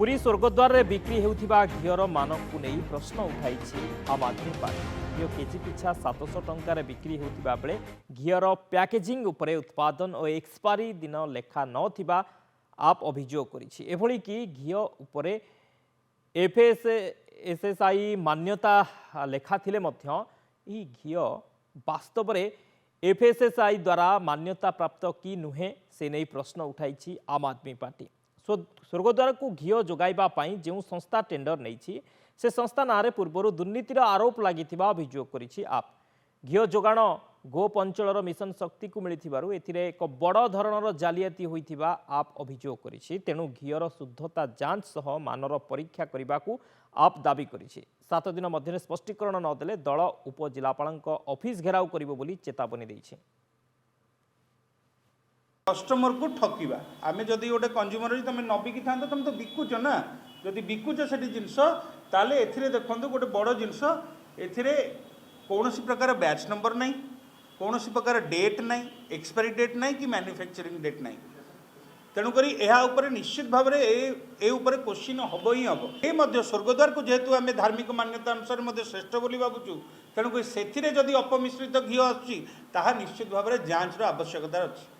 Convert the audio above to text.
पुरी स्वर्गद्वार रे बिक्री हेउथिबा घियर मानक को नहीं प्रश्न उठाई आम आदमी पार्टी। घी केजी पिछा 700 टंकार बिक्री हेउथिबा बेले घियर पैकेजिंग उपरे उत्पादन और एक्सपायरी दिन लेखा नथिबा आप अभियोग करिछि। एभली कि घी उपरे एफएसएसआई मान्यता लेखा थिले मध्य ई घी वास्तव में एफएसएसआई द्वारा मान्यता प्राप्त कि नुहे से नहीं प्रश्न उठाई आम आदमी पार्टी। स्वर्गद्वार को घी जोगाइबा पई जो संस्था टेंडर नहीं से संस्था नारे पूर्व दुर्नीतिर आरोप लगी अभियोग करिछि आप। घी जोगाण गोप अंचल मिशन शक्ति को मिलिथिबारु एथिरे एक बड़ धरणर जालियाती होइथिबा आप अभियोग करिछि। तेणु घीर शुद्धता जांच सह मानर परीक्षा करने आप दाबी करिछि। 7 दिन मध्य स्पष्टीकरण नदेले दल उपजिलापालक ऑफिस घेराव करिबो बोली चेतावनी दैछि। कस्टमर को ठकिबा आमे जदि गोटे कंज्यूमर तुम न बिकी था तुम तो बिकुच ना जदि बिकुच से जिनस ताले एथिरे देखंतु गोटे बड़ जिनस एथिरे कौनसी प्रकार बैच नंबर नहीं कौनसी प्रकार डेट नहीं एक्सपायरी डेट नहीं कि मैन्युफैक्चरिंग डेट नहीं। तेणुक यह निश्चित भाव में क्वेश्चन हम ही हम ये स्वर्गद्वार को जेहेतु आम धार्मिक मान्यता अनुसार श्रेष्ठ बोली भावुँ। तेणुक से अपमिश्रित घी आसुच्ची निश्चित भाव में जांचर आवश्यकता अच्छी।